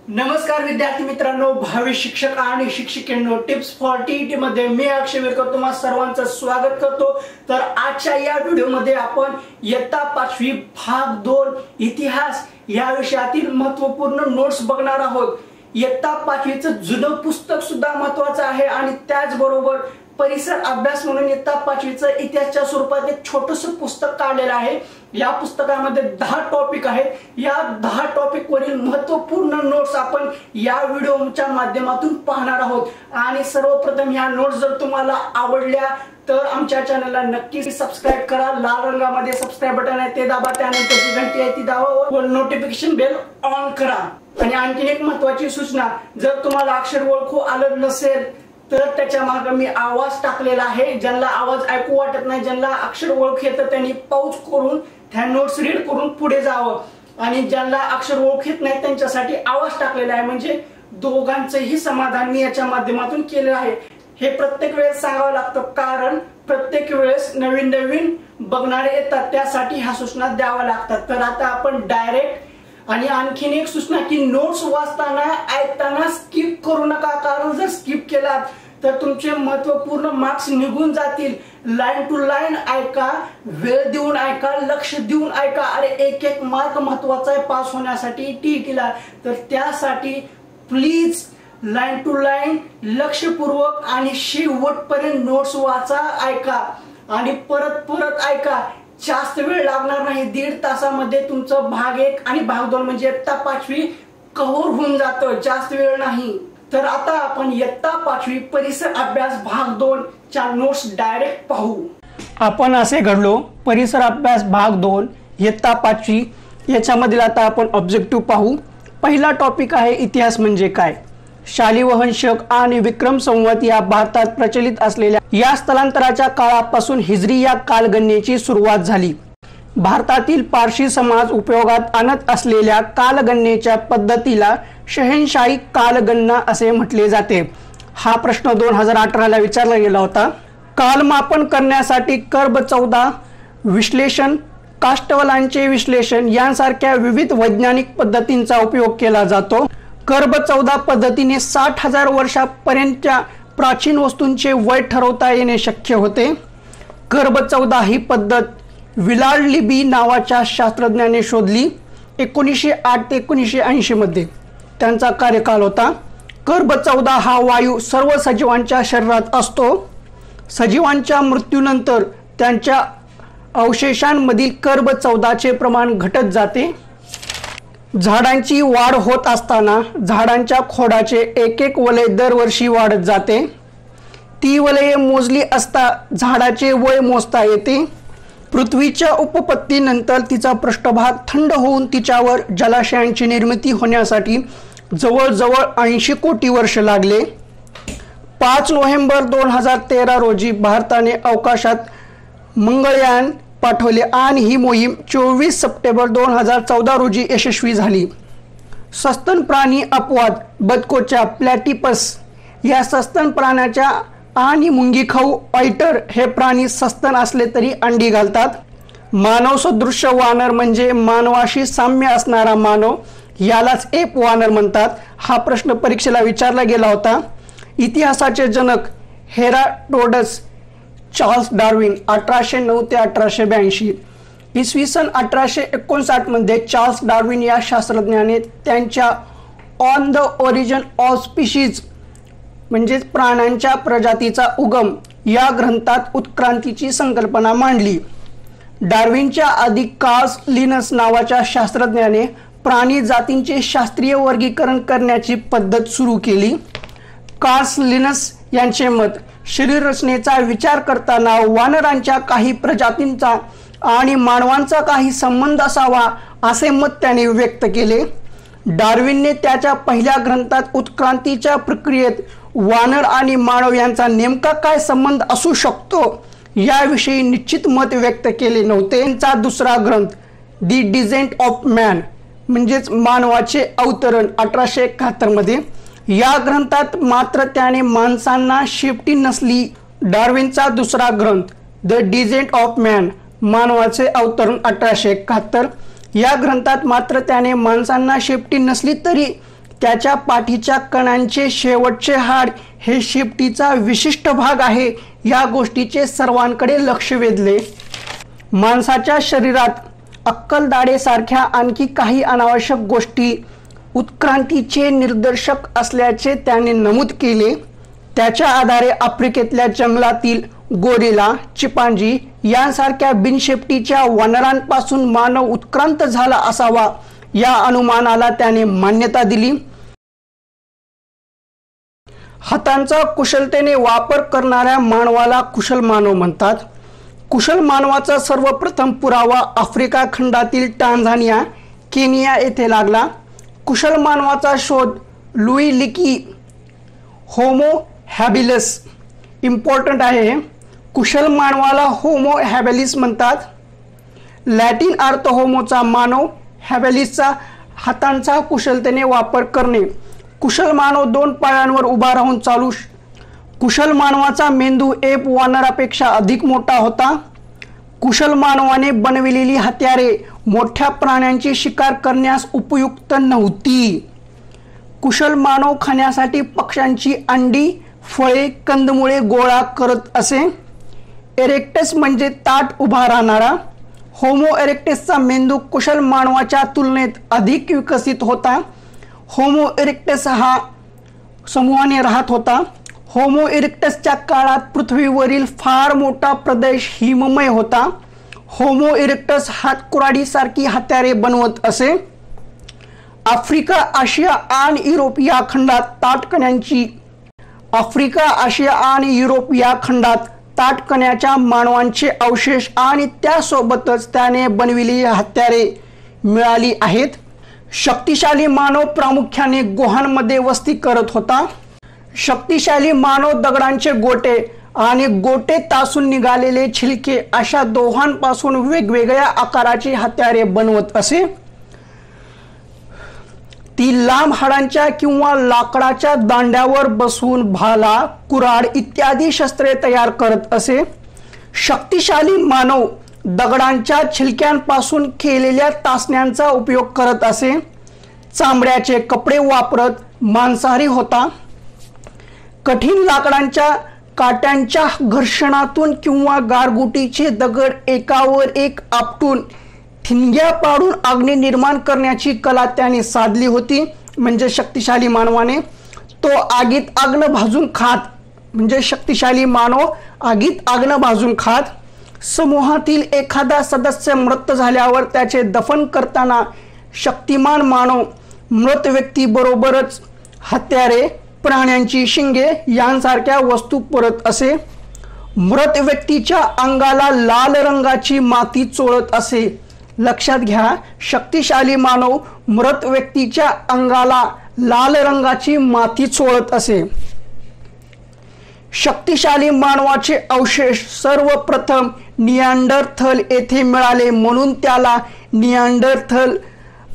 नमस्कार विद्यार्थी मित्रांनो, भावी शिक्षक आणि शिक्षिकेंनो, टिप्स फॉर टीईटी मध्ये मी अक्षय विरकर तुम्हा सर्वांचं स्वागत करतो। तर आजच्या या व्हिडिओमध्ये आपण इयत्ता 5वी भाग 2 इतिहास या विषयातील महत्त्वपूर्ण नोट्स बघणार आहोत। इयत्ता 5वीचं जुनं पुस्तक सुद्धा महत्त्वाचं आहे आणि त्याचबरोबर परिसर अभ्यास म्हणून इयत्ता 5वीचं इतिहासाच्या स्वरूपात एक छोटंसं पुस्तक काढलेलं आहे। या पुस्तकामध्ये 10 टॉपिक आहेत। या 10 टॉपिक वरील महत्त्वपूर्ण नोट्स आपण या व्हिडिओच्या माध्यमातून पाहणार आहोत। आणि सर्वप्रथम या नोट्स जर तुम्हाला आवडल्या तर आमच्या चॅनलला नक्की सबस्क्राइब करा। लाल रंगामध्ये सबस्क्राइब बटन आहे ते दाबा, त्यानंतर जी घंटी आहे ती दाबा व नोटिफिकेशन बेल ऑन करा। आणि आणखी एक महत्त्वाची सूचना, जर तुम्हाला अक्षर ओळखू आलं नसेल तर त्याच्या मागे मी आवाज टाकलेला आहे। ज्यांना आवाज ऐकू वाटत नाही, ज्यांना अक्षर ओळख येतं त्यांनी पॉज करून त्या नोट्स रीड करून पुढे जावं। आणि ज्यांना अक्षर ओळख येत नाही त्यांच्यासाठी आवाज टाकलेला आहे, म्हणजे दोघांचेही समाधान मी याच्या माध्यमातून केले आहे। हे प्रत्येक वेळेस सांगावं लागतं, कारण प्रत्येक वेळेस नवीन नवीन बघणारे येतात, त्यासाठी ह्या सूचना द्याव्या लागतात। तर आता आपण डायरेक्ट आणि आणखीन एक सूचना की नोट्स वाचताना ऐकताना स्किप करू नका, कारण जर स्किप केलात तर तुमचे महत्त्वपूर्ण मार्क्स निघून जातील। लाईन टू लाईन ऐका, वेळ देऊन ऐका, लक्ष देऊन ऐका। अरे एक एक मार्क महत्त्वाचा आहे पास होण्यासाठी टीईटीला, तर त्यासाठी प्लीज लाईन टू लाईन लक्षपूर्वक आणि शेवटपर्यंत नोट्स वाचा, ऐका आणि परत परत ऐका। जास्त वेळ लागणार नाही, 1.5 तासामध्ये तुमचं भाग 1 आणि भाग 2 म्हणजे इयत्ता 5वी कव्हर होऊन जातं, जास्त वेळ नाही। तर आता आपण इयत्ता 5वी परिसर अभ्यास भाग 2 च्या नोट्स डायरेक्ट पाहू। आपण असे घडलो परिसर अभ्यास भाग 2 इयत्ता 5वी, याच्यामधील आता आपण ऑब्जेक्टिव्ह पाहू। पहिला टॉपिक आहे इतिहास म्हणजे काय। शालिवाहन शक आणि विक्रम संवत या भारतात प्रचलित असलेल्या या स्थलांतराच्या काळापासून हिजरी या कालगणनेची सुरुवात झाली। भारतातील पारशी समाज उपयोगात आणत असलेल्या कालगणनेच्या पद्धतीला शहेनशाही कालगणना असे म्हटले जाते। हा प्रश्न 2018 ला विचारला गेला होता। कालमापन करण्यासाठी कर्ब 14 विश्लेषण, काष्टवलांचे विश्लेषण यांसारख्या विविध वैज्ञानिक पद्धतींचा उपयोग केला जातो। कर्ब 14 पद्धतीने 60,000 वर्षापर्यंतच्या प्राचीन वस्तूंचे वय ठरवता येणे शक्य होते। कर्ब 14 ही पद्धत विलार्ड लिबी नावाच्या शास्त्रज्ञाने शोधली 1908 ते 1980 मध्ये त्यांचा कार्यकाल होता। कर्ब 14 हा वायू सर्व सजीवांच्या शरीरात असतो। सजीवांच्या मृत्यूनंतर त्यांच्या अवशेषांमधील कर्ब 14 चे प्रमाण घटत जाते। झाडांची वाढ होत असताना झाडांच्या खोडाचे एक एक वलय दरवर्षी वाढत जाते। ती वलये मोजली असता झाडाचे वय मोजता येते। पृथ्वीच्या उपपत्तीनंतर तिचा पृष्ठभाग थंड होऊन तिच्यावर जलाशयांची निर्मिती होण्यासाठी जवळजवळ 80 कोटी वर्ष लागले। 5 नोव्हेंबर 2013 रोजी भारताने अवकाशात मंगळयान पाठवले आणि ही मोहीम 24 सप्टेंबर 2014 रोजी यशस्वी झाली। सस्तन प्राणी अपवाद बदकोच्या प्लॅटिपस या सस्तन प्राण्याच्या आणि मुंगीखाऊ ऑयटर हे प्राणी सस्तन असले तरी अंडी घालतात। मानव सदृश वानर म्हणजे मानवाशी साम्य असणारा मानव, यालाच एप वानर म्हणतात। हा प्रश्न परीक्षेला विचारला गेला होता। इतिहासाचे जनक हेराडोटस चार्ल्स डार्विन 1809 ते 1882। इसवी सन 1859 मध्ये चार्ल्स डार्विन या शास्त्रज्ञाने त्यांच्या on the origin of species म्हणजे प्राण्यांच्या प्रजातीचा उगम या ग्रंथात उत्क्रांतीची संकल्पना मांडली। डार्विनच्या आधी कार्ल लिनस नावाच्या शास्त्रज्ञाने प्राणी जातींचे शास्त्रीय वर्गीकरण करण्याची पद्धत सुरू केली। कार्ल लिनस यांचे मत, शरीर रचनेचा विचार करताना वानरांच्या काही प्रजातींचा आणि मानवांचा काही संबंध असावा असे मत त्याने व्यक्त केले। डार्विनने त्याच्या पहिल्या ग्रंथात उत्क्रांतीच्या प्रक्रियेत वानर आणि मानव यांचा नेमका काय संबंध असू शकतो याविषयी निश्चित मत व्यक्त केले नव्हते। त्यांचा दुसरा ग्रंथ दी डिसेंट ऑफ मॅन म्हणजेच मानवाचे अवतरण 1871 मध्ये, या ग्रंथात मात्र त्याने माणसांना शेपटी नसली। डार्विनचा दुसरा ग्रंथ द डिसेंट ऑफ मॅन मानवाचे अवतरण 1871, या ग्रंथात मात्र त्याने माणसांना शेपटी नसली तरी त्याच्या पाठीच्या कणांचे शेवटचे हाड हे शेपटीचा विशिष्ट भाग आहे। या गोष्टीचे सर्वांकडे लक्ष वेधले। माणसाच्या शरीरात अक्कलदाढेसारख्या आणखी काही अनावश्यक गोष्टी उत्क्रांतीचे निदर्शक असल्याचे त्याने नमूद केले। त्याच्या आधारे आफ्रिकेतल्या जंगलातील गोरिला, चिंपांझी यांसारख्या बिनशेपटीच्या वानरांपासून मानव उत्क्रांत झाला असावा या अनुमानाला त्याने मान्यता दिली। हातांचा कुशलतेने वापर करणाऱ्या मानवाला कुशल मानव म्हणतात। कुशल मानवाचा सर्वप्रथम पुरावा आफ्रिका खंडातील टांझानिया, केनिया येथे लागला। कुशल मानवाचा शोध लुई लिकी होमो हॅबिलिस इम्पॉर्टंट आहे। कुशल मानवाला होमो हॅबिलिस म्हणतात। लॅटिन अर्थ होमोचा मानव, हॅबिलिसचा हातांचा कुशलतेने वापर करणे। कुशल मानव दोन पायांवर उभा राहून चालू। कुशल मानवाचा मेंदू एप वानरापेक्षा अधिक मोठा होता। कुशल मानवाने बनविलेली हत्यारे मोठ्या प्राण्यांची शिकार करण्यास उपयुक्त नव्हती। कुशल मानव खाण्यासाठी पक्ष्यांची अंडी, फळे, कंदमुळे गोळा करत असे। एरेक्टस म्हणजे ताठ उभा राहणारा। होमो इरेक्टसचा मेंदू कुशल मानवाच्या तुलनेत अधिक विकसित होता। होमो इरेक्टस हा समूहाने राहत होता। होमो इरेक्टसच्या काळात पृथ्वीवरील फार मोठा प्रदेश हिममय होता। होमो इरेक्टस हातकुराडीसारखी हत्यारे बनवत असे। आफ्रिका, आशिया आणि युरोप या खंडात ताठकण्याच्या मानवांचे अवशेष आणि त्यासोबतच त्याने बनविलेली हत्यारे मिळाली आहेत। शक्तिशाली मानव प्रामुख्याने गुहांमध्ये वस्ती करत होता। शक्तिशाली मानव दगडांचे गोटे आणि गोटे तासून निघालेले छिलके अशा दोहांपासून वेगवेगळ्या आकाराची हत्यारे बनवत असे। ती लांब हाडांच्या किंवा लाकडाच्या दांड्यावर बसून भाला, कुऱ्हाड इत्यादी शस्त्रे तयार करत असे। शक्तिशाली मानव दगडांच्या छिलक्यांपासून केलेल्या तासण्यांचा उपयोग करत असे। चामड्याचे कपडे वापरत मांसाहारी होता। कठीण लाकडांच्या काट्यांच्या घर्षणातून किंवा गारगुटीचे दगड एकावर एक आपटून ठिणग्या पाडून अग्नी निर्माण करण्याची कला त्याने साधली होती। म्हणजे शक्तिशाली मानवाने तो आगीत आग्न भाजून खात, म्हणजे शक्तिशाली मानव आगीत आग्न भाजून खात। समूहातील एखादा सदस्य मृत झाल्यावर त्याचे दफन करताना शक्तिमान मानव मृत व्यक्तीबरोबरच हत्यारे, प्राण्यांची शिंगे यांसारख्या वस्तू पुरत असे। मृत व्यक्तीच्या अंगाला लाल रंगाची माती चोळत असे। लक्षात घ्या, शक्तिशाली मानव मृत व्यक्तीच्या अंगाला लाल रंगाची माती चोळत असे। शक्तिशाली मानवाचे अवशेष सर्वप्रथम निअँडरथल येथे मिळाले म्हणून त्याला निअँडरथल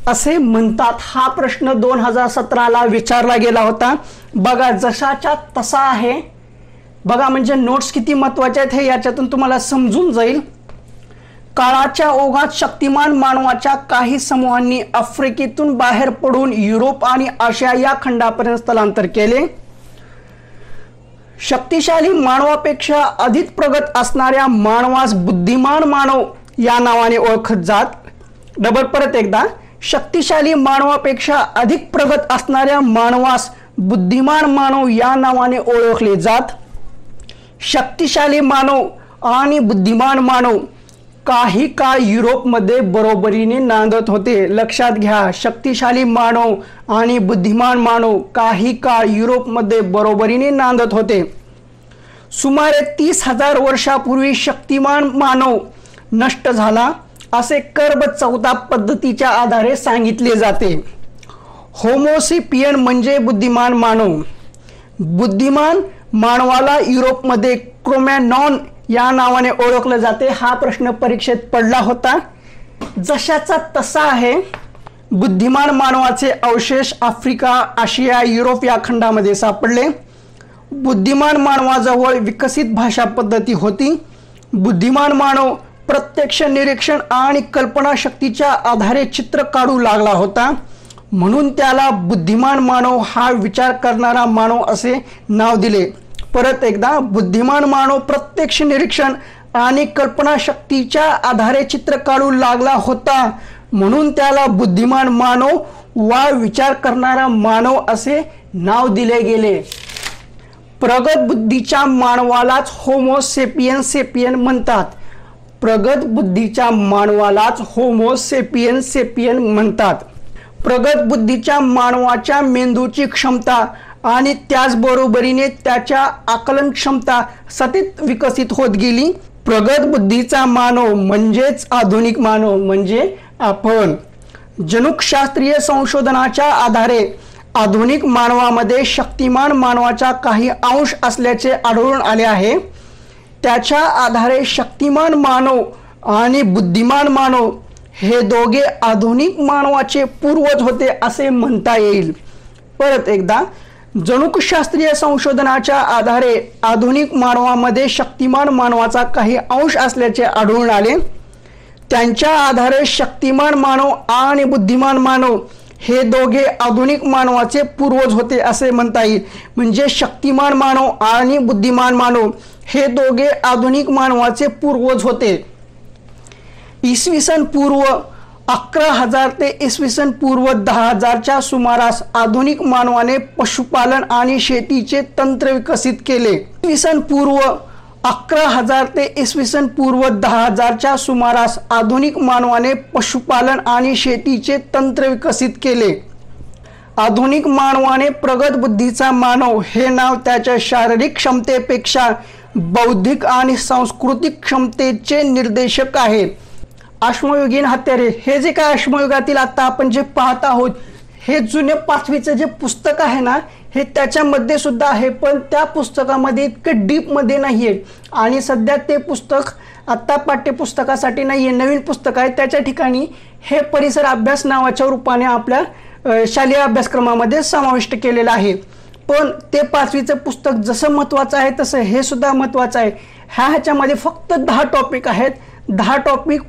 असे म्हणतात। हा प्रश्न 2017ला विचारला गेला होता। बघा, जशाच्या तसा आहे बघा, म्हणजे नोट्स किती महत्त्वाचे आहेत हे याच्यातून तुम्हाला समजून जाईल। काळाच्या ओघात शक्तिमान मानवाच्या काही समूहांनी आफ्रिकेतून बाहेर पडून युरोप आणि आशिया या खंडापर्यंत स्थलांतर केले। शक्तिशाली मानवापेक्षा अधिक प्रगत असणाऱ्या मानवास बुद्धिमान मानव या नावाने ओळखत जात। परत एकदा, शक्तिशाली मानवापेक्षा अधिक प्रगत असणाऱ्या मानवास बुद्धिमान मानव या नावाने ओळखले जात। शक्तिशाली मानव आणि बुद्धिमान मानव काही काळ युरोपमध्ये बरोबरीने नांदत होते। लक्षात घ्या, शक्तिशाली मानव आणि बुद्धिमान मानव काही काळ युरोपमध्ये बरोबरीने नांदत होते। सुमारे 30,000 वर्षापूर्वी शक्तिमान मानव नष्ट झाला असे कर्ब 14 पद्धतीच्या आधारे सांगितले जाते। होमोसेपियन म्हणजे बुद्धिमान मानव। बुद्धिमान मानवाला युरोपमध्ये क्रोमॅनॉन या नावाने ओळखले जाते। हा प्रश्न परीक्षेत पडला होता। जशाचा तसा आहे। बुद्धिमान मानवाचे अवशेष आफ्रिका, आशिया, युरोप या खंडामध्ये सापडले। बुद्धिमान मानवाजवळ विकसित भाषा पद्धती होती। बुद्धिमान मानव प्रत्यक्ष निरीक्षण आणि कल्पनाशक्तीच्या आधारे चित्र काढू लागला होता। म्हणून त्याला बुद्धिमान मानव हा विचार करणारा मानव असे नाव दिले। परत एकदा, बुद्धिमान मानव प्रत्यक्ष निरीक्षण आणि कल्पनाशक्तीच्या आधारे चित्र काढू लागला होता, म्हणून त्याला बुद्धिमान मानव वा विचार करणारा मानव असे नाव दिले गेले। प्रगत बुद्धीच्या मानवालाच होमो सेपियन सेपियन म्हणतात। प्रगत बुद्धीच्या मानवालाच होमो सेपियन सेपियन म्हणतात। प्रगत बुद्धीच्या मानवाच्या मेंदूची क्षमता आणि त्याचबरोबरीने त्याच्या आकलन क्षमता सतत विकसित होत गेली। प्रगत बुद्धीचा मानव म्हणजेच आधुनिक मानव म्हणजे आपण। जनुकशास्त्रीय संशोधनाच्या आधारे आधुनिक मानवामध्ये शक्तिमान मानवाचा काही अंश असल्याचे आढळून आले आहे। त्याच्या आधारे शक्तिमान मानव आणि बुद्धिमान मानव हे दोघे आधुनिक मानवाचे पूर्वज होते असे म्हणता येईल। परत एकदा, जनुकशास्त्रीय संशोधनाच्या आधारे आधुनिक मानवामध्ये शक्तिमान मानवाचा काही अंश असल्याचे आढळून आले। त्यांच्या आधारे शक्तिमान मानव आणि बुद्धिमान मानव हे दोघे आधुनिक मानवाचे पूर्वज होते असे म्हणता येईल। म्हणजे शक्तिमान मानव आणि बुद्धिमान मानव हे दोघे आधुनिक मानवाचे पूर्वज होते। इसवी सन पूर्व 11,000 ते इसवी सन पूर्व 10,000च्या सुमारास आधुनिक मानवाने पशुपालन आणि शेतीचे तंत्र विकसित केले। इसवी सन पूर्व 11,000 ते इसवी सन पूर्व 10,000च्या सुमारास आधुनिक मानवाने पशुपालन आणि शेतीचे तंत्र विकसित केले। आधुनिक मानवाने प्रगत बुद्धीचा मानव हे नाव त्याच्या शारीरिक क्षमतेपेक्षा बौद्धिक आणि सांस्कृतिक क्षमतेचे निर्देशक आहे। अश्मयुगीन हत्यारे हे जे काय अश्मयुगातील आता आपण जे पाहत आहोत हे जुने 5वीचे जे पुस्तक आहे ना हे त्याच्यामध्ये सुद्धा आहे, पण त्या पुस्तकामध्ये इतकं डीपमध्ये नाही आहे आणि सध्या ते पुस्तक आत्ता पाठ्यपुस्तकासाठी नाही आहे, नवीन पुस्तक आहे। त्याच्या ठिकाणी हे परिसर अभ्यास नावाच्या रूपाने आपल्या शालेय अभ्यासक्रमामध्ये समाविष्ट केलेलं आहे। पण ते 5वीचं पुस्तक जसं महत्त्वाचं आहे तसं हे सुद्धा महत्त्वाचं आहे। ह्याच्यामध्ये फक्त 10 टॉपिक आहेत। 10 टॉपिक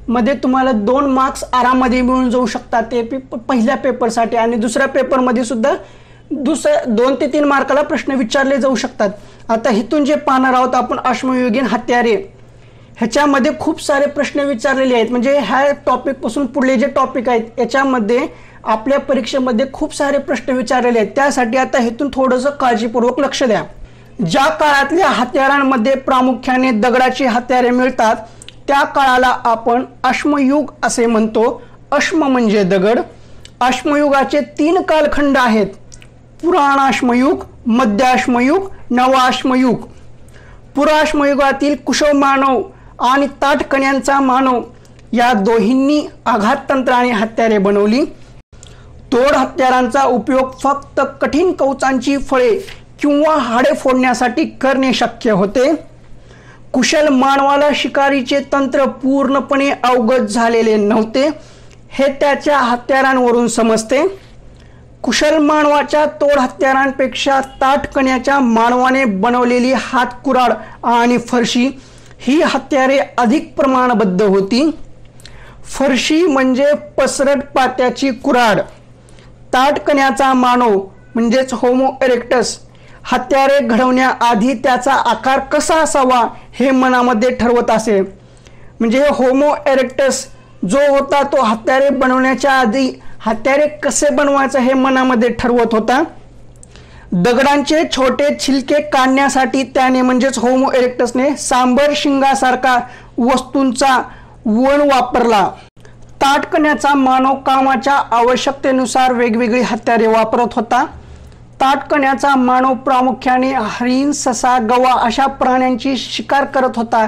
मध्ये तुम्हाला 2 मार्क्स आरामामध्ये मिळून जाऊ शकतात ते पहिल्या पेपरसाठी, आणि दुसऱ्या पेपरमध्ये सुद्धा 2 ते 3 मार्काला प्रश्न विचारले जाऊ शकतात। आता इथून जे पाहणार आहोत आपण अश्मयुगीन हत्यारे, ह्याच्यामध्ये खूप सारे प्रश्न विचारलेले आहेत। म्हणजे ह्या टॉपिक पासून पुढले जे टॉपिक आहेत याच्यामध्ये आपल्या परीक्षेमध्ये खूप सारे प्रश्न विचारलेले आहेत। त्यासाठी आता इथून थोडंसं काळजीपूर्वक लक्ष द्या। ज्या काळातल्या हत्यारांमध्ये प्रामुख्याने दगडाची हत्यारे मिळतात त्या काळाला आपण अश्मयुग असे म्हणतो। अश्म म्हणजे दगड। अश्मयुगाचे 3 कालखंड आहेत: पुराणाश्मयुग, मध्याश्मयुग, नवाश्मयुग। पुराश्मयुगातील कुशल मानव आणि ताठकण्यांचा मानव या दोन्हींनी आघात तंत्राने हत्यारे बनवली। तोड हत्यारांचा उपयोग फक्त कठीण कवचांची फळे किंवा हाडे फोडण्यासाठी करणे शक्य होते। कुशल मानवाला शिकारीचे तंत्र पूर्णपणे अवगत झालेले नव्हते हे त्याच्या हत्यारांवरून समजते। कुशल मानवाच्या तोड हत्यारांपेक्षा ताठकण्याच्या मानवाने बनवलेली हातकुराड आणि फरशी ही हत्यारे अधिक प्रमाणबद्ध होती। फरशी म्हणजे पसरट पात्याची कुराड। ताठकण्याचा मानव म्हणजेच होमो इरेक्टस हत्यारे घडवण्याआधी त्याचा आकार कसा असावा हे मनामध्ये ठरवत असे। म्हणजे होमो इरेक्टस जो होता तो हत्यारे बनवण्याच्या आधी हत्यारे कसे बनवायचे हे मनामध्ये ठरवत होता। दगडांचे छोटे छिलके काढण्यासाठी त्याने म्हणजेच होमो इरेक्टसने सांबर शिंगासारखा वस्तूंचा वण वापरला। ताठकण्याचा मानव कामाच्या आवश्यकतेनुसार वेगवेगळी हत्यारे वापरत होता। ताठकण्याचा मानव प्रामुख्याने हरिण, ससा, गवा अशा प्राण्यांची शिकार करत होता।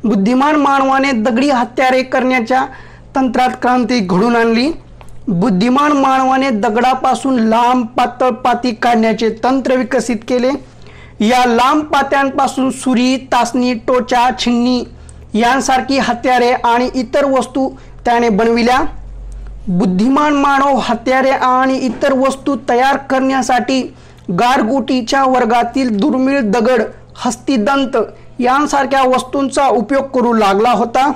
बुद्धिमान मानवाने दगडी हत्यारे करण्याच्या तंत्रात क्रांती घडवून आणली। बुद्धिमान मानवाने दगडापासून लांब पातळ पाती काढण्याचे तंत्र विकसित केले। या लांब पात्यांपासून सुरी, तासणी, टोचा, छिन्नी यांसारखी हत्यारे आणि इतर वस्तू त्याने बनविल्या। बुद्धिमान मानव हत्यारे आणि इतर वस्तू तयार करण्यासाठी गारगोटीच्या वर्गातील दुर्मिळ दगड, हस्तिदंत यांसारख्या वस्तूंचा उपयोग करू लागला होता।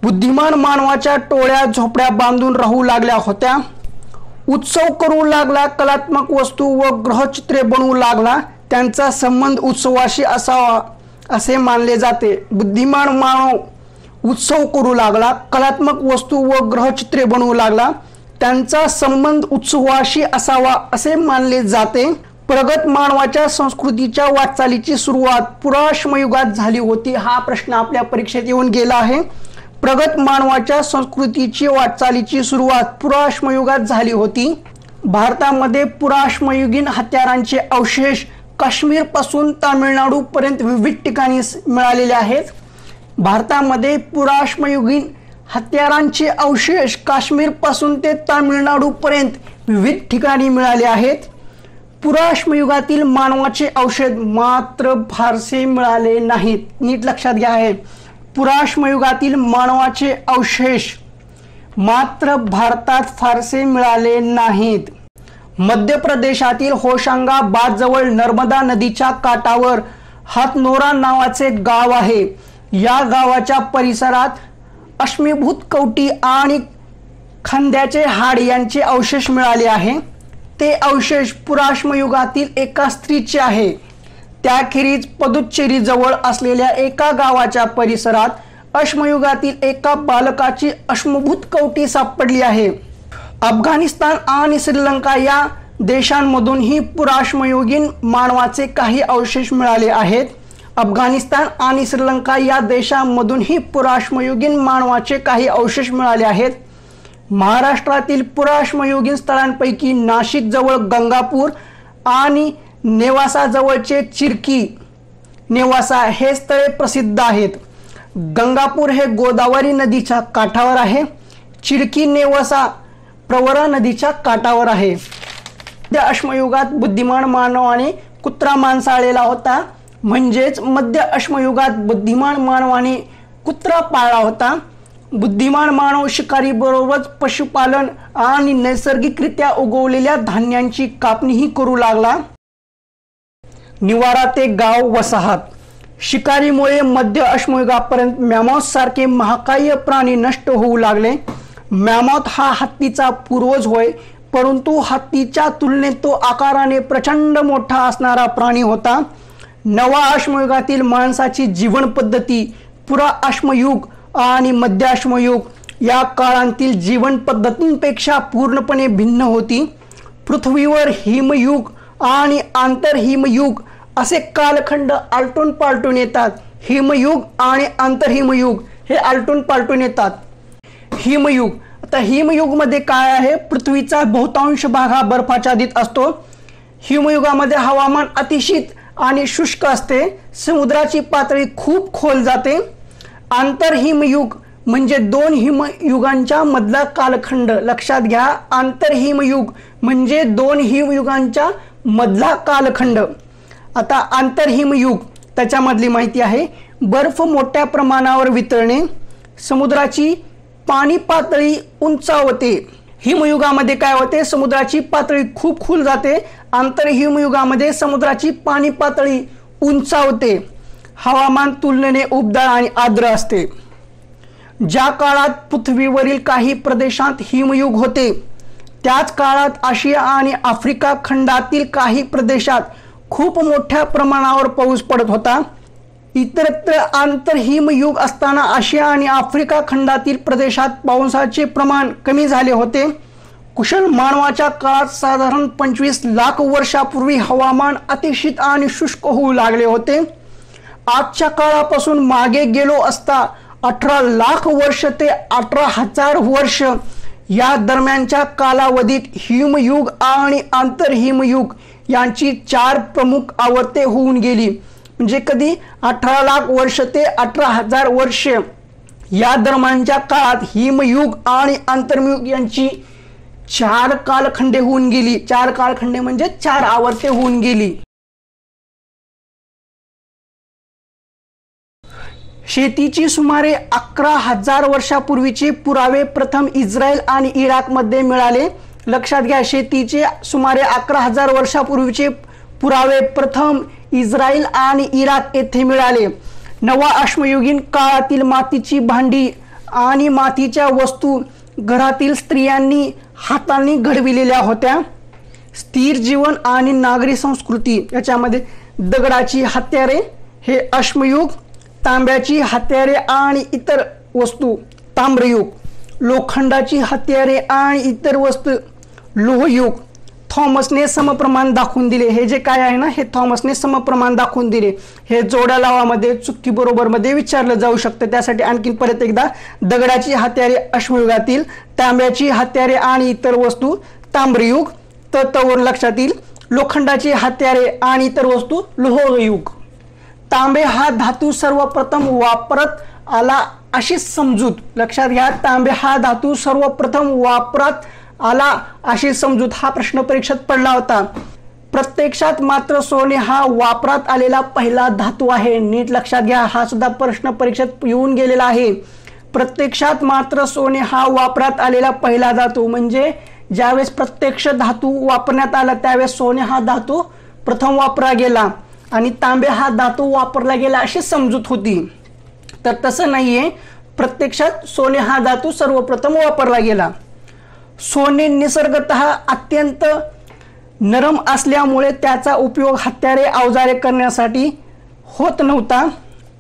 बुद्धिमान मानवाच्या टोळ्या झोपड्या बांधून राहू लागल्या होत्या। उत्सव करू लागला, कलात्मक वस्तू व ग्रहचित्रे बनवू लागला, त्यांचा संबंध उत्सवाशी असावा असे मानले जाते. बुद्धिमान मानव उत्सव करू लागला, कलात्मक वस्तू व ग्रहचित्रे बनवू लागला, त्यांचा संबंध उत्सवाशी असावा असे मानले जाते. प्रगत मानवाच्या संस्कृतीच्या वाटचालीची सुरुवात पुराश्मयुगात झाली होती. हा प्रश्न आपल्या परीक्षेत येऊन गेला आहे. प्रगत मानवाच्या संस्कृतीची वाटचालीची सुरुवात पुराश्मयुगात झाली होती. भारतामध्ये पुराश्मयुगीन हत्यारांचे अवशेष काश्मीर पासून तामिळनाडू पर्यंत विविध ठिकाणी मिळालेले आहेत. भारतामध्ये पुराश्मयुगीन हत्यारांचे अवशेष काश्मीर पासून ते तामिळनाडू पर्यंत विविध ठिकाणी मिळाले आहेत. पुराश्मयुगातील मानवाचे अवशेष मात्र फारसे मिळाले नाहीत. नीट लक्षात घ्या आहे. पुराश्मयुगातील मानवाचे अवशेष मात्र भारतात फारसे मिळाले नाहीत. मध्य प्रदेशातील होशंगाबाद जवळ नर्मदा नदीच्या काठावर हाथनोरा नावाचे गाव आहे. या गावाच्या परिसरात अश्मीभूत कवटी आणि खांद्याचे हाड यांचे अवशेष मिळाले आहे. ते अवशेष पुराश्मयुगातील एका स्त्रीचे आहे. त्याखेरीज पदुच्चेरी जवळ असलेल्या एका गावाच्या परिसरात अश्मयुगातील एका बालकाची अश्मभूत कवटी सापडली आहे. अफगाणिस्तान आणि श्रीलंका या देशांमधूनही पुराश्मयुगीन मानवाचे काही अवशेष मिळाले आहेत. अफगाणिस्तान आणि श्रीलंका या देशांमधूनही पुराश्मयुगीन मानवाचे काही अवशेष मिळाले आहेत. महाराष्ट्रातील पुराश्मयुगीन स्थळांपैकी नाशिक जवळ गंगापूर आणि नेवासा जवळचे चिरकी नेवासा हे स्थळे प्रसिद्ध आहेत. गंगापूर हे गोदावरी नदीच्या काठावर आहे. चिरकी नेवासा प्रवरा नदीच्या काठावर आहे. मध्य अश्मयुगात बुद्धिमान मानवाने कुत्रा मांसाळलेला होता. म्हणजेच मध्य अश्मयुगात बुद्धिमान मानवाने कुत्रा पाळला होता. बुद्धिमान मानव शिकारी बरोबरच पशुपालन आणि नैसर्गिकरित्या उगवलेल्या धान्यांची कापणीही करू लागला. निवारा ते गाव वसाहत. शिकारीमुळे मध्य अश्मयुगापर्यंत मॅमॉथ सारखे महाकाय प्राणी नष्ट होऊ लागले. मॅमॉथ हा हत्तीचा पूर्वज होय, परंतु हत्तीच्या तुलनेत तो आकाराने प्रचंड मोठा असणारा प्राणी होता. नवा अश्मयुगातील माणसाची जीवन पद्धती पुरा अश्मयुग आणि मध्य अश्मयुग या काळांतील जीवन पद्धतींपेक्षा पूर्णपणे भिन्न होती. पृथ्वीवर हिमयुग आणि आंतरहिमयुग असे कालखंड आलटून पालटून येतात. हिमयुग आणि आंतरहिमयुग हे आलटून पालटून येतात. हिमयुग, आता हिमयुगमध्ये काय आहे? पृथ्वीचा बहुतांश भाग हा बर्फाच्छादित असतो. हिमयुगामध्ये हवामान अतिशीत आणि शुष्क असते. समुद्राची पातळी खूप खोल जाते. आंतरहिमयुग म्हणजे दोन हिमयुगांच्या मधला कालखंड. लक्षात घ्या, आंतरहिमयुग म्हणजे दोन हिमयुगांच्या मधला कालखंड. आता आंतरहिमयुग त्याच्यामधली माहिती आहे. बर्फ मोठ्या प्रमाणावर वितळणे, समुद्राची पाणी पातळी उंचावते. हिमयुगामध्ये काय होते? समुद्राची पातळी खूप खोल जाते. आंतरहिमयुगामध्ये समुद्राची पाणी पातळी उंचावते. हवामान तुलनेने उबदार आणि आर्द्र असते. ज्या काळात पृथ्वीवरील काही प्रदेशात हिमयुग होते, त्याच काळात आशिया आणि आफ्रिका खंडातील काही प्रदेशात खूप मोठ्या प्रमाणावर पाऊस पडत होता. इतरत्र आंतरहिमयुग असताना आशिया आणि आफ्रिका खंडातील प्रदेशात पावसाचे प्रमाण कमी झाले होते. कुशल मानवाच्या काळात साधारण 25 लाख वर्षापूर्वी हवामान अतिशीत आणि शुष्क होऊ लागले होते. आजच्या काळापासून मागे गेलो असता 18 लाख वर्ष ते 18,000 वर्ष या दरम्यानच्या कालावधीत हिमयुग आणि आंतरहिमयुग यांची 4 प्रमुख आवर्ते होऊन गेली. म्हणजे कधी 18 लाख वर्ष ते 18,000 वर्ष या दरम्यानच्या काळात हिमयुग आणि आंतरयुग यांची 4 कालखंडे होऊन गेली. 4 कालखंडे म्हणजे 4 आवर्ते होऊन गेली. शेतीची सुमारे 11,000 वर्षापूर्वीचे पुरावे प्रथम इस्रायल आणि इराकमध्ये मिळाले. लक्षात घ्या, शेतीचे सुमारे 11,000 वर्षापूर्वीचे पुरावे प्रथम इस्रायल आणि इराक येथे मिळाले. नवा अश्मयुगीन काळातील मातीची भांडी आणि मातीच्या वस्तू घरातील स्त्रियांनी हातांनी घडविलेल्या होत्या. स्थिर जीवन आणि नागरी संस्कृती याच्यामध्ये दगडाची हत्यारे हे अश्मयुग, तांब्याची हत्यारे आणि इतर वस्तू ताम्रयुग, लोखंडाची हत्यारे आणि इतर वस्तू लोहयुग. थॉमसने समप्रमाण दाखवून दिले. हे जे काय आहे ना, हे थॉमसने समप्रमाण दाखवून दिले. हे जोड्या लावामध्ये चुकी बरोबर मध्ये विचारलं जाऊ शकतं. त्यासाठी आणखीन परत एकदा, दगडाची हत्यारे अश्मयुगातील, तांब्याची हत्यारे आणि इतर वस्तू ताम्रयुग, तर लक्षात येईल. लोखंडाची हत्यारे आणि इतर वस्तू लोहयुग. तांबे हा धातू सर्वप्रथम वापरात आला अशी समजूत. लक्षात घ्या, तांबे हा धातू सर्वप्रथम वापरात आला अशी समजूत. हा प्रश्न परीक्षेत पडला होता. प्रत्यक्षात मात्र सोने हा वापरात आलेला पहिला धातू आहे. नीट लक्षात घ्या, हा सुद्धा प्रश्न परीक्षेत येऊन गेलेला आहे. प्रत्यक्षात मात्र सोने हा वापरात आलेला पहिला धातू, म्हणजे ज्यावेळेस प्रत्यक्ष धातू वापरण्यात आला त्यावेळेस सोने हा धातू प्रथम वापरला गेला आणि तांबे हा धातू वापरला गेला अशी समजूत होती. तर तसं नाहीये. प्रत्यक्षात सोने हा धातू सर्वप्रथम वापरला गेला. सोने निसर्गतः अत्यंत नरम असल्यामुळे त्याचा उपयोग हत्यारे अवजारे करण्यासाठी होत नव्हता.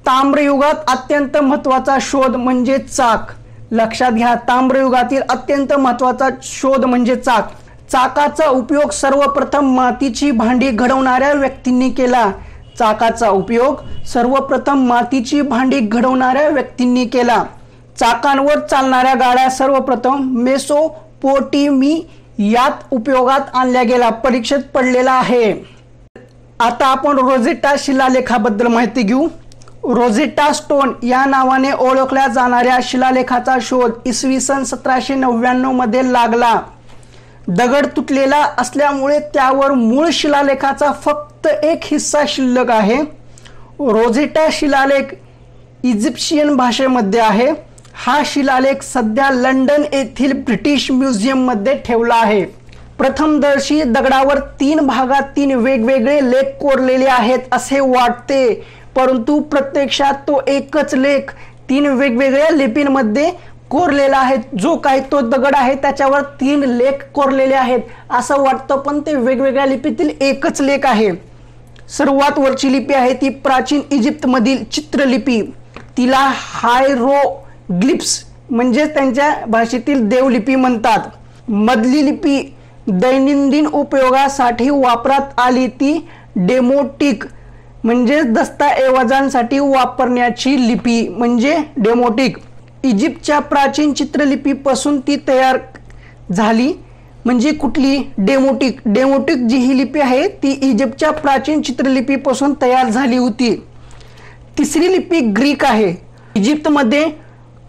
ताम्रयुगात अत्यंत महत्त्वाचा शोध म्हणजे चाक. लक्षात घ्या, ताम्रयुगातील अत्यंत महत्त्वाचा शोध म्हणजे चाक. चाकाचा उपयोग सर्वप्रथम मातीची भांडी घडवणाऱ्या व्यक्तींनी केला. चाकाचा उपयोग सर्वप्रथम मातीची भांडी घडवणाऱ्या व्यक्तींनी केला. चाकांवर चालणाऱ्या गाड्या सर्वप्रथम मेसोपोटेमियात उपयोगात आणल्या गेल्या. परीक्षेत पडलेला आहे. आता आपण रोझेटा शिलालेखाबद्दल माहिती घेऊ. रोझेटा स्टोन या नावाने ओळखल्या जाणाऱ्या शिलालेखाचा शोध इसवी सन 1799 मध्ये लागला. दगड तुटलेला असल्यामुळे त्यावर मूळ शिलालेखाचा फक्त एक हिस्सा शिल्लक आहे. रोझेटा शिलालेख इजिप्शियन भाषेमध्ये आहे. हा शिलालेख सध्या लंडन येथील ब्रिटिश म्युझियम मध्ये ठेवला आहे. प्रथमदर्शी दगडावर 3 भागात 3 वेगवेगळे लेख कोरलेले आहेत असे वाटते, परंतु प्रत्यक्षात तो एकच लेख 3 वेगवेगळ्या लिपींमध्ये कोरलेला आहे. जो काही तो दगड आहे त्याच्यावर 3 लेख कोरलेले आहेत असं वाटतं, पण ते वेगवेगळ्या लिपीतील एकच लेख आहे. सर्वात वरची लिपी आहे ती प्राचीन इजिप्तमधील चित्रलिपी. तिला हायरोग्लिप्स म्हणजे त्यांच्या भाषेतील देवलिपी म्हणतात. मधली लिपी दैनंदिन उपयोगासाठी वापरात आली ती डेमोटिक म्हणजे दस्तऐवजांसाठी वापरण्याची लिपी म्हणजे डेमोटिक. इजिप्तच्या प्राचीन चित्रलिपीपासून ती तयार झाली म्हणजे कुठली? डेमोटिक. डेमोटिक जी ही लिपी आहे ती इजिप्तच्या प्राचीन चित्रलिपीपासून तयार झाली होती. तिसरी लिपी ग्रीक आहे. इजिप्तमध्ये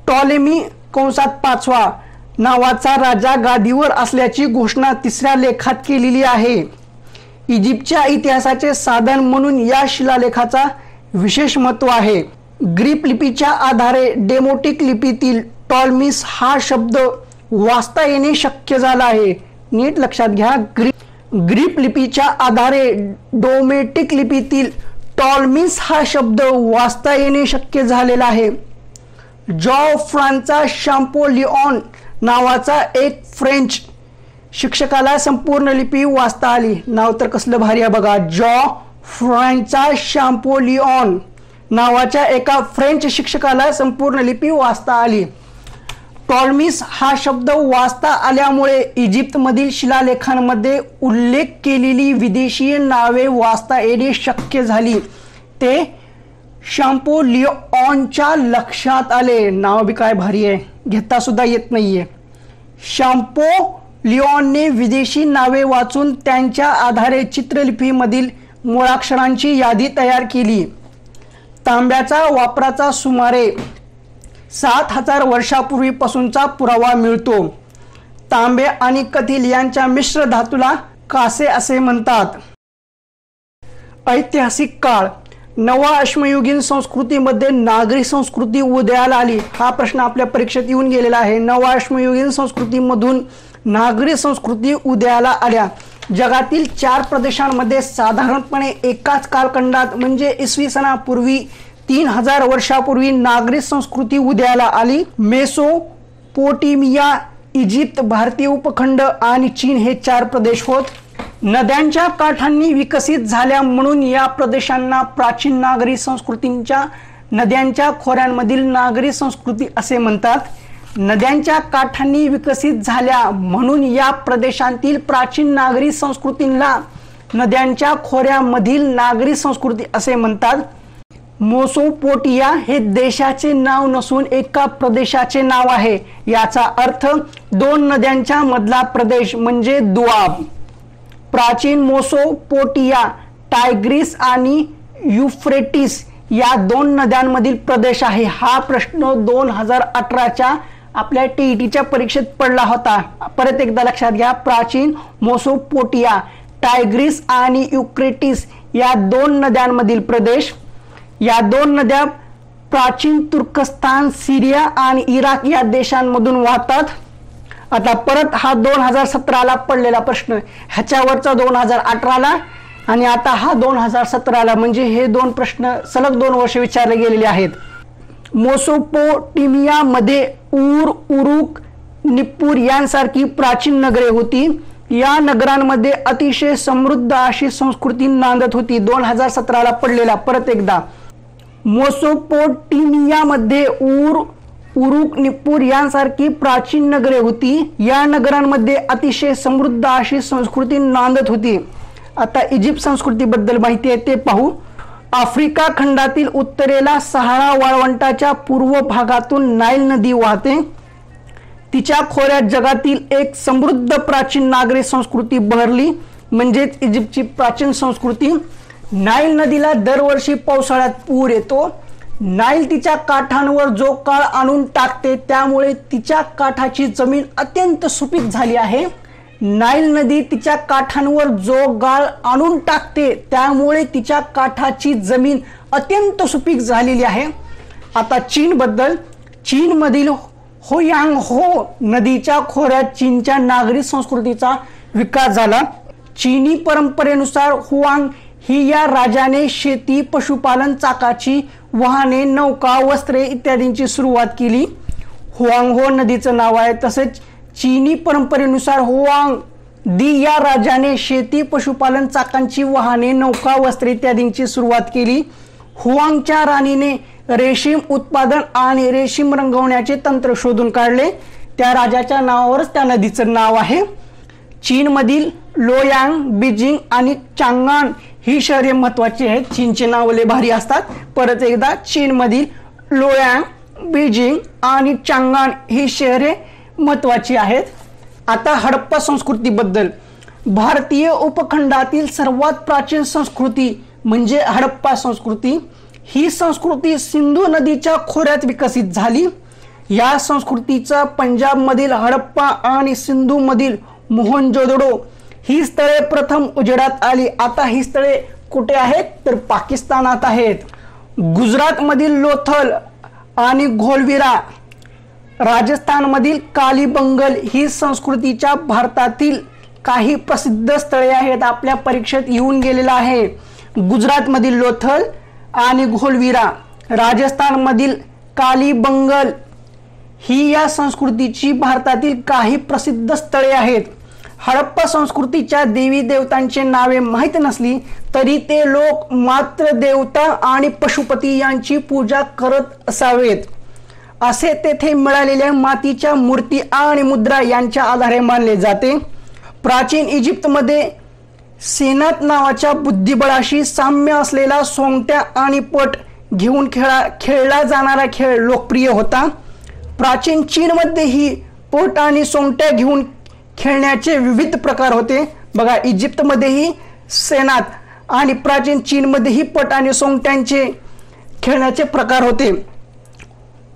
टॉलेमी कंसात 5वा नावाचा राजा गादीवर असल्याची घोषणा 3ऱ्या लेखात केलेली आहे. इजिप्तच्या इतिहासाचे साधन म्हणून या शिलालेखाचा विशेष महत्त्व आहे. ग्रीक लिपीच्या आधारे डेमोटिक लिपीतील टॉलमिस हा शब्द वाचता येणे शक्य झाला आहे. नीट लक्षात घ्या, ग्रीक लिपीच्या आधारे डोमेटिक लिपीतील टॉलमिस हा शब्द वाचता येणे शक्य झालेला आहे. जॉ फ्रांचा शॅम्पोलिऑन नावाचा एक फ्रेंच शिक्षकाला संपूर्ण लिपी वाचता आली. नाव तर कसलं भारी आहे बघा. जॉ फ्रांचा शॅम्पोलिऑन नावाच्या एका फ्रेंच शिक्षकाला संपूर्ण लिपी वाचता आली. टॉलमिस हा शब्द वाचता आल्यामुळे इजिप्तमधील शिलालेखांमध्ये उल्लेख केलेली विदेशी नावे वाचता येणे शक्य झाली. ते शॅम्पोलिऑनच्या लक्षात आले. नाव बी काय भारी आहे, घेता सुद्धा येत नाहीये. शॅम्पोलिऑनने विदेशी नावे वाचून त्यांच्या आधारे चित्रलिपीमधील मुळाक्षरांची यादी तयार केली. तांब्याचा वापराचा सुमारे 7000 वर्षापूर्वीपासूनचा पुरावा मिळतो. तांबे आणि कथिल यांच्या मिश्र धातूला कासे असे म्हणतात. ऐतिहासिक काळ. नवा अश्मयुगीन संस्कृतीमध्ये नागरी संस्कृती उदयाला आली. हा प्रश्न आपल्या परीक्षेत येऊन गेलेला आहे. नवा अश्मयुगीन संस्कृतीमधून नागरी संस्कृती उदयाला आल्या. जगातील 4 प्रदेशांमध्ये साधारणपणे एकाच कालखंडात म्हणजे इसवी सनापूर्वी 3000 वर्षापूर्वी नागरी संस्कृती उदयाला आली. मेसोपोटेमिया इजिप्त, भारतीय उपखंड आणि चीन हे 4 प्रदेश होत. नद्यांच्या काठांनी विकसित झाल्या म्हणून या प्रदेशांना प्राचीन नागरी संस्कृतींच्या नद्यांच्या खोऱ्यांमधील नागरी संस्कृती असे म्हणतात. नद्यांच्या काठांनी विकसित झाल्या म्हणून या प्रदेशांतील प्राचीन नागरी संस्कृतींना नद्यांच्या खोऱ्यामधील नागरी संस्कृती असे म्हणतात. मेसोपोटेमिया हे देशाचे नाव नसून एका प्रदेशाचे नाव आहे. याचा अर्थ 2 नद्यांच्या मधला प्रदेश म्हणजे दुआब. प्राचीन मेसोपोटेमिया टायग्रीस आणि युफ्रेटिस या 2 नद्यांमधील प्रदेश आहे. हा प्रश्न 2018च्या आपल्या टीईटीच्या परीक्षेत पडला होता. परत एकदा लक्षात घ्या. प्राचीन मेसोपोटेमिया टायग्रीस आणि युफ्रेटिस या 2 नद्यांमधील प्रदेश. या 2 नद्या प्राचीन तुर्कस्तान, सिरिया आणि इराक या देशांमधून वाहतात. आता परत हा 2017ला पडलेला प्रश्न, ह्याच्यावरचा 2018ला आणि आता हा 2017ला, म्हणजे हे 2 प्रश्न सलग 2 वर्ष विचारले गेलेले आहेत. मेसोपोटेमियामध्ये ऊर, उरुक, निप्पूर यांसारखी प्राचीन नगरे होती. या नगरांमध्ये अतिशय समृद्ध अशी संस्कृती नांदत होती. 2017ला पडलेला परत एकदा. मेसोपोटेमियामध्ये ऊर, उरुक, निप्पूर यांसारखी प्राचीन नगरे होती. या नगरांमध्ये अतिशय समृद्ध अशी संस्कृती नांदत होती. आता इजिप्त संस्कृतीबद्दल माहिती आहे ते पाहू. आफ्रिका खंडातील उत्तरेला सहारा वाळवंटाच्या पूर्व भागातून नाईल नदी वाहते. तिच्या खोऱ्यात जगातील एक समृद्ध प्राचीन नागरी संस्कृती बहरली, म्हणजेच इजिप्तची प्राचीन संस्कृती. नाईल नदीला दरवर्षी पावसाळ्यात पूर येतो. नाईल तिच्या काठांवर जो काळ आणून टाकते, त्यामुळे तिच्या काठाची जमीन अत्यंत सुपीक झाली आहे. नाईल नदी तिच्या काठांवर जो गाळ आणून टाकते, त्यामुळे तिच्या काठाची जमीन अत्यंत सुपीक झालेली आहे. आता चीनबद्दल. चीनमधील होयांगहो नदीच्या खोऱ्यात चीनच्या नागरी संस्कृतीचा विकास झाला. चीनी परंपरेनुसार हुआंग ही या राजाने शेती, पशुपालन, चाकाची वाहने, नौका, वस्त्रे इत्यादींची सुरुवात केली. हुआंगहो नदीचं नाव आहे. तसेच चीनी परंपरेनुसार हुआंग दी या राजाने शेती, पशुपालन, चाकांची वाहने, नौका, वस्त्रे इत्यादींची सुरुवात केली. हुआंगच्या राणीने रेशीम उत्पादन आणि रेशीम रंगवण्याचे तंत्र शोधून काढले. त्या राजाच्या नावावरच त्या नदीचं नाव आहे. चीनमधील लोयांग, बीजिंग आणि चांगान ही शहरे महत्वाची आहेत. चीनचे नाव लय भारी असतात. परत एकदा, चीनमधील लोयांग, बीजिंग आणि चांगान ही शहरे महत्वाची आहेत. आता हडप्पा संस्कृतीबद्दल. भारतीय उपखंडातील सर्वात प्राचीन संस्कृती म्हणजे हडप्पा संस्कृती. ही संस्कृती सिंधू नदीच्या खोऱ्यात विकसित झाली. या संस्कृतीचा पंजाबमधील हडप्पा आणि सिंधूमधील मोहनजोदडो ही स्थळे प्रथम उजेडात आली. आता ही स्थळे कुठे आहेत तर पाकिस्तानात आहेत. गुजरातमधील लोथल आणि घोलविरा, राजस्थानमधील कालीबंगल ही संस्कृतीच्या भारतातील काही प्रसिद्ध स्थळे आहेत. आपल्या परीक्षेत येऊन गेलेला आहे. गुजरातमधील लोथल आणि घोलविरा, राजस्थानमधील कालीबंगल ही या संस्कृतीची भारतातील काही प्रसिद्ध स्थळे आहेत. हडप्पा संस्कृतीच्या देवी देवतांची नावे माहीत नसली तरी ते लोक मात्र देवता आणि पशुपती यांची पूजा करत असावेत असे तेथे मिळालेल्या मातीच्या मूर्ती आणि मुद्रा यांच्या आधारे मानले जाते. प्राचीन इजिप्तमध्ये सेनात नावाच्या बुद्धिबळाशी साम्य असलेला सोंगट्या आणि पट घेऊन खेळला जाणारा खेळ लोकप्रिय होता. प्राचीन चीनमध्येही पट आणि सोंगट्या घेऊन खेळण्याचे विविध प्रकार होते. बघा, इजिप्तमध्येही सेनात आणि प्राचीन चीनमध्येही पट आणि सोंगट्यांचे खेळण्याचे प्रकार होते.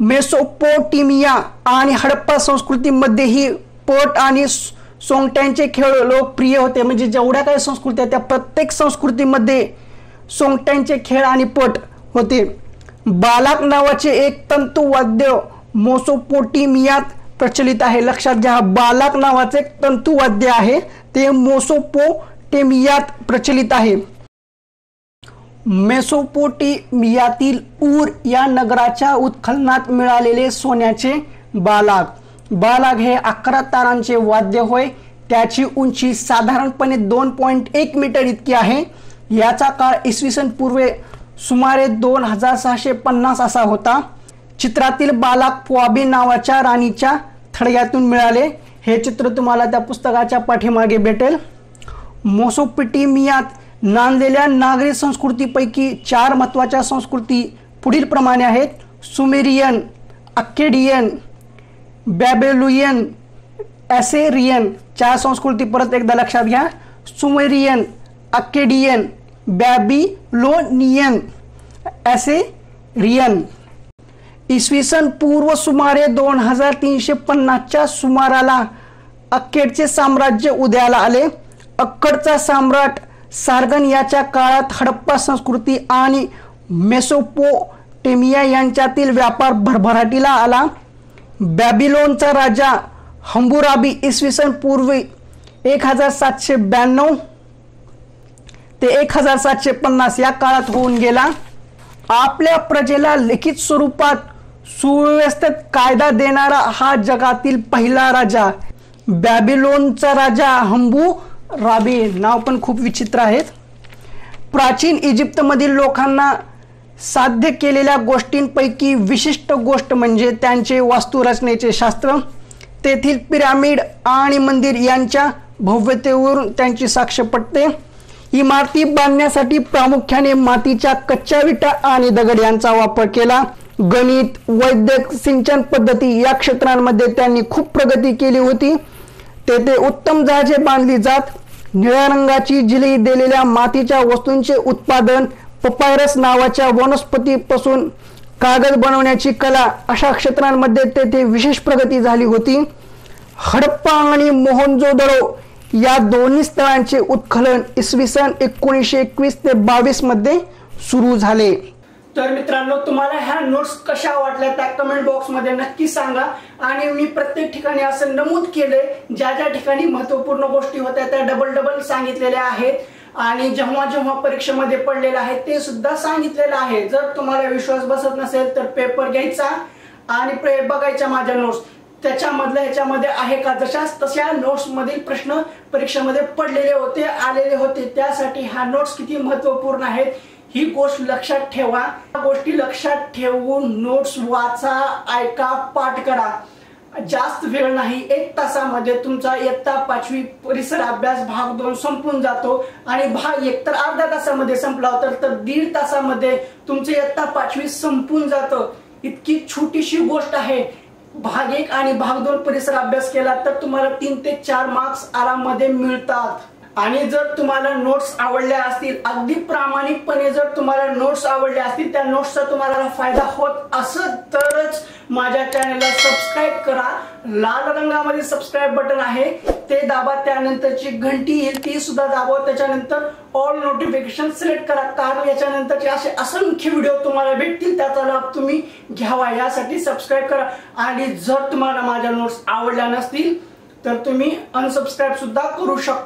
मेसोपोटेमिया आणि हडप्पा संस्कृतीमध्येही पट आणि सोंगट्यांचे खेळ लोकप्रिय होते. म्हणजे जेवढ्या काही संस्कृती आहेत त्या प्रत्येक संस्कृतीमध्ये सोंगट्यांचे खेळ आणि पट होते. बालाक नावाचे एक तंतुवाद्य मेसोपोटेमियात प्रचलित आहे. लक्षात घ्या, बालाक नावाचे एक तंतुवाद्य आहे ते मेसोपोटेमियात प्रचलित आहे. मेसोपोटेमियातील ऊर या नगराच्या उत्खननात मिळालेले सोन्याचे बालाक. बालाग हे 11 तारांचे वाद्य होय. त्याची उंची साधारणपणे 2.1 मीटर इतकी आहे. याचा काळ इसवी सन पूर्व सुमारे 2650 असा होता. चित्रातील बालाग पुआबी नावाच्या राणीच्या थडग्यातून मिळाले. हे चित्र तुम्हाला त्या पुस्तकाच्या पाठीमागे भेटेल. मेसोपोटेमियात नांदलेल्या नागरी संस्कृतीपैकी 4 महत्त्वाच्या संस्कृती पुढील प्रमाणे आहेत. Sumerian, Akkadian, Babylonian, ॲसेरियन. 4 संस्कृती परत एकदा लक्षात घ्या. Sumerian, Akkadian, Babylonian, Assyrian. इसवी सन पूर्व सुमारे 2350च्या सुमाराला अक्केडचे साम्राज्य उदयाला आले. अक्कडचा सम्राट सार्गन याच्या काळात हडप्पा संस्कृती आणि मेसोपोटेमिया यांच्यातील व्यापार भरभराटीला आला. बॅबिलोनचा राजा हम्मुराबी इसवी सन पूर्व 1792 ते 1750 या काळात होऊन गेला. आपल्या प्रजेला लिखित स्वरूपात सुव्यवस्थित कायदा देणारा हा जगातील पहिला राजा. बॅबिलोनचा राजा हम्मुराबी. नाव पण खूप विचित्र आहेत. प्राचीन इजिप्तमधील लोकांना साध्य केलेल्या गोष्टींपैकी विशिष्ट गोष्ट म्हणजे त्यांचे वास्तुरचनेचे शास्त्र. तेथील पिरामिड आणि मंदिर यांच्या भव्यतेवरून त्यांची साक्ष पटते. इमारती बांधण्यासाठी प्रामुख्याने मातीच्या कच्च्या विटा आणि दगड यांचा वापर केला. गणित, वैद्यक, सिंचन पद्धती या क्षेत्रांमध्ये त्यांनी खूप प्रगती केली होती. तेथे उत्तम जहाजे बांधली जात. निळ्या रंगाची झिली दिलेल्या मातीच्या वस्तूंचे उत्पादन, पपायरस नावाच्या वनस्पतीपासून कागद बनवण्याची कला अशा क्षेत्रांमध्ये तेथे विशेष प्रगती झाली होती. हडप्पा आणि मोहनजोदडो या दोन्ही स्थळांचे उत्खनन इसवी सन 1921 ते 22 मध्ये सुरू झाले. तर मित्रांनो, तुम्हाला ह्या नोट्स कशा वाटल्या त्या कमेंट बॉक्स मध्ये नक्की सांगा. आणि मी प्रत्येक ठिकाणी असं नमूद केले, ज्या ज्या ठिकाणी महत्त्वपूर्ण गोष्टी होत्या त्या डबल सांगितलेल्या आहेत. आणि जेव्हा जेव्हा परीक्षेमध्ये पडलेलं आहे ते सुद्धा सांगितलेलं आहे. जर तुम्हाला विश्वास बसत नसेल तर पेपर घ्यायचा आणि बघायच्या माझ्या नोट्स. त्याच्यामधल्या ह्याच्यामध्ये आहे का जशाच तशा नोट्स मधील प्रश्न परीक्षेमध्ये पडलेले होते, आलेले होते. त्यासाठी हा नोट्स किती महत्त्वपूर्ण आहेत ही गोष्ट लक्षात ठेवा. गोष्टी लक्षात ठेवून नोट्स वाचा, ऐका, पाठ करा. जास्त वेळ नाही, 1 तासामध्ये तुमचा इयत्ता 5वी परिसर अभ्यास भाग 2 संपून जातो. आणि भाग 1 तर अर्ध्या तासामध्ये संपला होता, तर 1.5 तासामध्ये तुमचं इयत्ता 5वी संपून जातं. इतकी छोटीशी गोष्ट आहे. भाग 1 आणि भाग 2 परिसर अभ्यास केला तर तुम्हाला 3 ते 4 मार्क्स आरामामध्ये मिळतात. आणि जर तुम्हाला नोट्स आवडल्या असतील, अगदी प्रामाणिकपणे जर तुम्हाला नोट्स आवडल्या असतील, त्या नोट्सचा तुम्हाला फायदा होत असेल तरच माझ्या चॅनलला सबस्क्राईब करा. लाल रंगामध्ये सबस्क्राईब बटन आहे ते दाबा. त्यानंतरची घंटी येईल ती सुद्धा दाबा. त्याच्यानंतर ऑल नोटिफिकेशन सिलेक्ट करा. कारण याच्यानंतरचे असे असंख्य व्हिडिओ तुम्हाला भेटतील, त्याचा लाभ तुम्ही घ्यावा यासाठी सबस्क्राईब करा. आणि जर तुम्हाला माझ्या नोट्स आवडल्या नसतील तर तुम्ही अनसबस्क्राईब सुद्धा करू शकता.